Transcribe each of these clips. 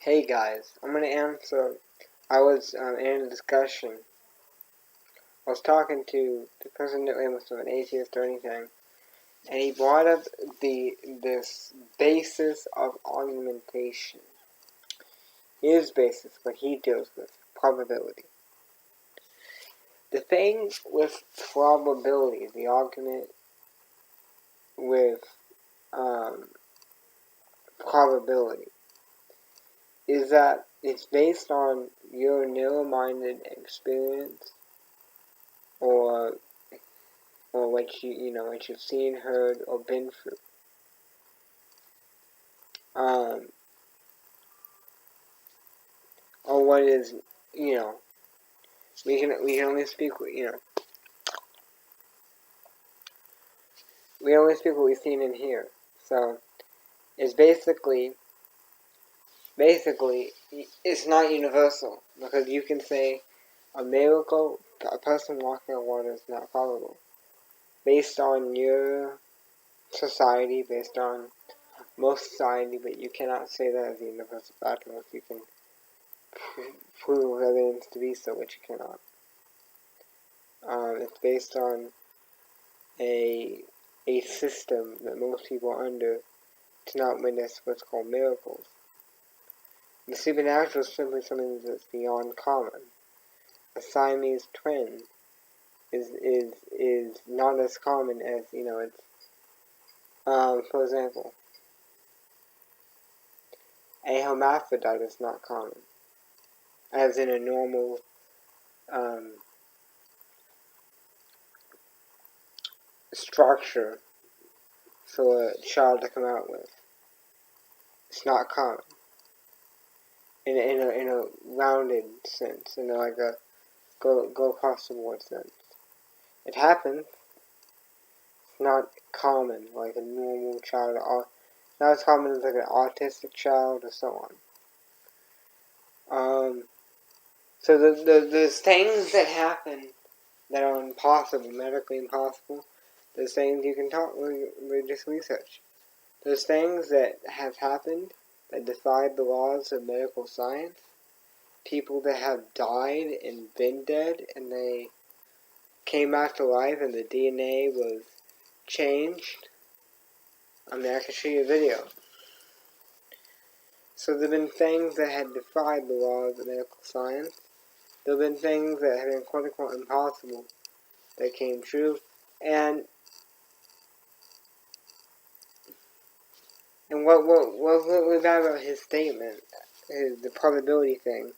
Hey guys, I'm going to answer. I was in a discussion. I was talking to the person that was an atheist or anything, and he brought up this basis of argumentation. His basis, what he deals with, probability. The thing with probability, the argument with probability, is that it's based on your narrow-minded experience or what what you've seen, heard, or been through. Or what is, we can only speak, we only speak what we've seen and hear. So it's basically, it's not universal, because you can say a miracle, a person walking on water is not probable, based on your society, based on most society, but you cannot say that as a universal fact unless you can prove evidence to be so, which you cannot. It's based on a system that most people are under to not witness what's called miracles. The supernatural is simply something that's beyond common. A Siamese twin is not as common as, it's, for example, a hermaphrodite is not common, as in a normal, structure for a child to come out with. It's not common. In a rounded sense, like a go across the board sense. It happens. It's not common like a normal child. Not as common as like an autistic child or so on. So there's things that happen that are impossible, medically impossible. There's things you can talk with just research. There's things that have happened that defied the laws of medical science. People that have died and been dead, and they came back to life, and the DNA was changed. I can show you a video. So there have been things that had defied the laws of medical science. There have been things that have been quote-unquote impossible that came true. And what was bad about his statement, the probability thing,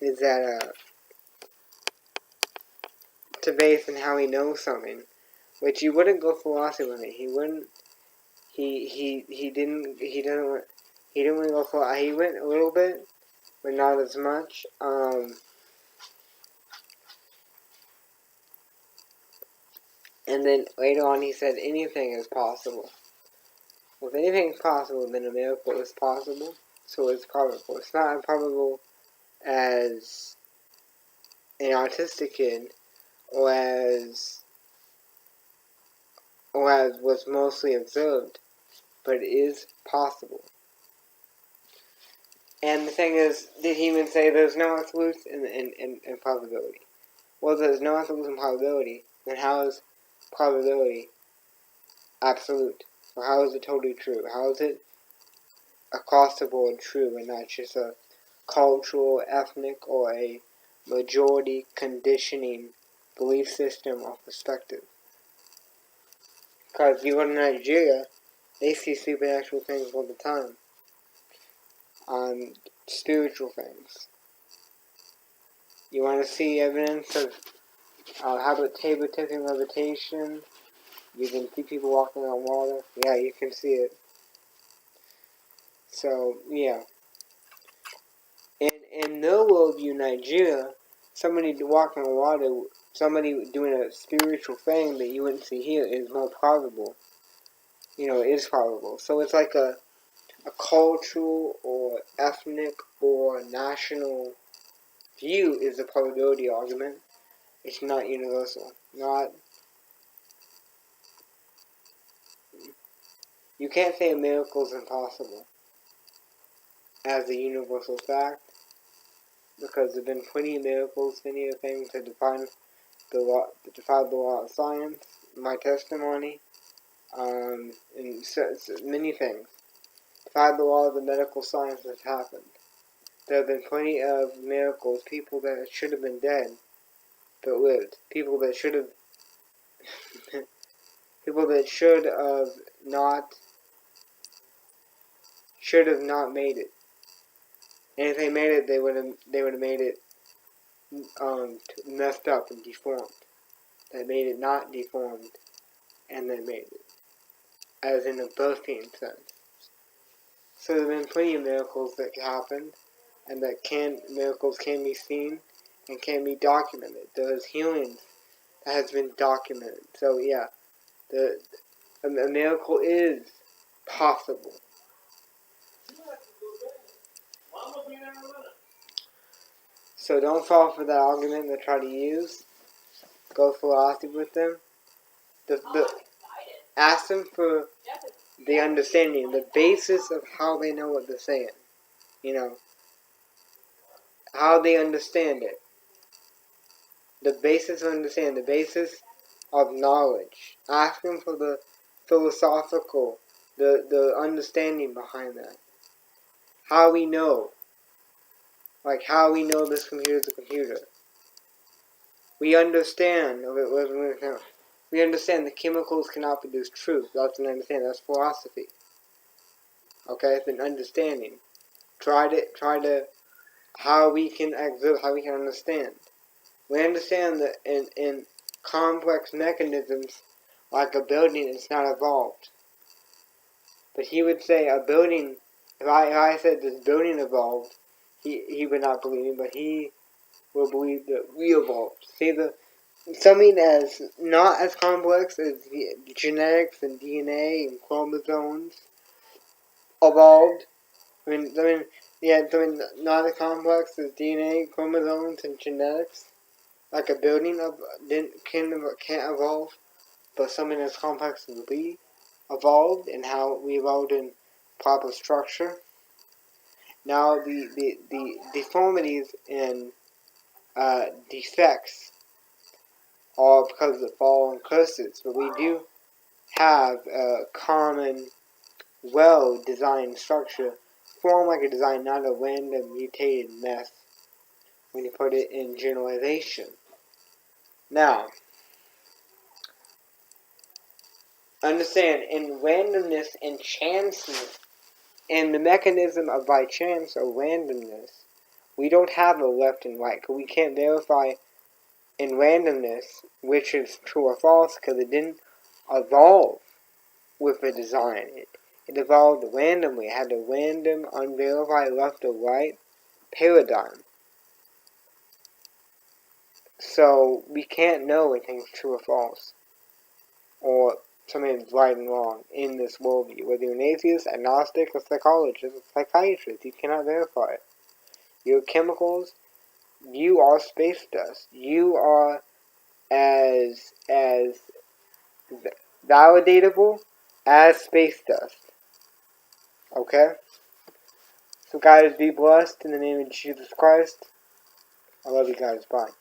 is that to base on how he knows something, which you wouldn't go philosophy with it. He wouldn't. He didn't really go for. He went a little bit, but not as much. And then later on he said anything is possible. Well, if anything is possible, then a miracle is possible. So it's probable. It's not improbable as an autistic kid, or as was mostly observed, but it is possible. And the thing is, did he even say there's no absolutes in probability? Well, there's no absolutes in probability, then how is probability absolute? Or how is it totally true? How is it across the board true and not just a cultural, ethnic, or a majority conditioning belief system or perspective? Because you go to Nigeria, they see supernatural things all the time. Spiritual things. You want to see evidence of how about table tipping levitation? You can see people walking on water. Yeah, you can see it. So, yeah. In their worldview, Nigeria, somebody walking on water, somebody doing a spiritual thing that you wouldn't see here is more probable. It is probable. So it's like a cultural or ethnic or national view is the probability argument. It's not universal. You can't say a miracle is impossible. as a universal fact, because there have been plenty of miracles, many of things that defy the law of science, my testimony, and so many things. Defy the law of the medical science has happened. There have been plenty of miracles, people that should have been dead, but lived. People that should have not made it. And if they made it, they would have made it messed up and deformed. They made it not deformed, and they made it, as in a birthing sense. So there have been plenty of miracles that happened, and miracles can be seen and can be documented. There's healings that has been documented. So yeah, a miracle is possible. So don't fall for that argument they try to use. Go philosophy with them. Ask them for the understanding, the basis of how they know what they're saying. You know, how they understand it. The basis of understanding, the basis of knowledge. Ask them for the philosophical, the understanding behind that. How we know. Like how we know this computer is a computer. We understand. We understand that chemicals cannot produce truth. That's an understanding. That's philosophy. Okay, it's an understanding. Try to how we can exert, how we can understand. We understand that in complex mechanisms, like a building, it's not evolved. But he would say a building. If I said this building evolved, he would not believe me, but he will believe that we evolved. See, something as not as complex as genetics and DNA and chromosomes evolved. Something not as complex as DNA, chromosomes, and genetics. Like a building can't evolve, but something as complex as we evolved, and how we evolved in proper structure. Now the deformities and defects are because of the fall and curses, but we do have a common, well-designed structure, formed like a design, not a random mutated mess when you put it in generalization. Now, understand, in randomness and chanceness, in the mechanism of by chance or randomness, we don't have a left and right, because we can't verify in randomness which is true or false, because it didn't evolve with a design. It evolved randomly. It had a random, unverified left or right paradigm. So we can't know if things true or false, or something's right and wrong in this worldview. Whether you're an atheist, agnostic, or psychologist, or psychiatrist, you cannot verify it. Your chemicals, you are space dust. You are as validatable as space dust. Okay? So guys, be blessed in the name of Jesus Christ. I love you guys. Bye.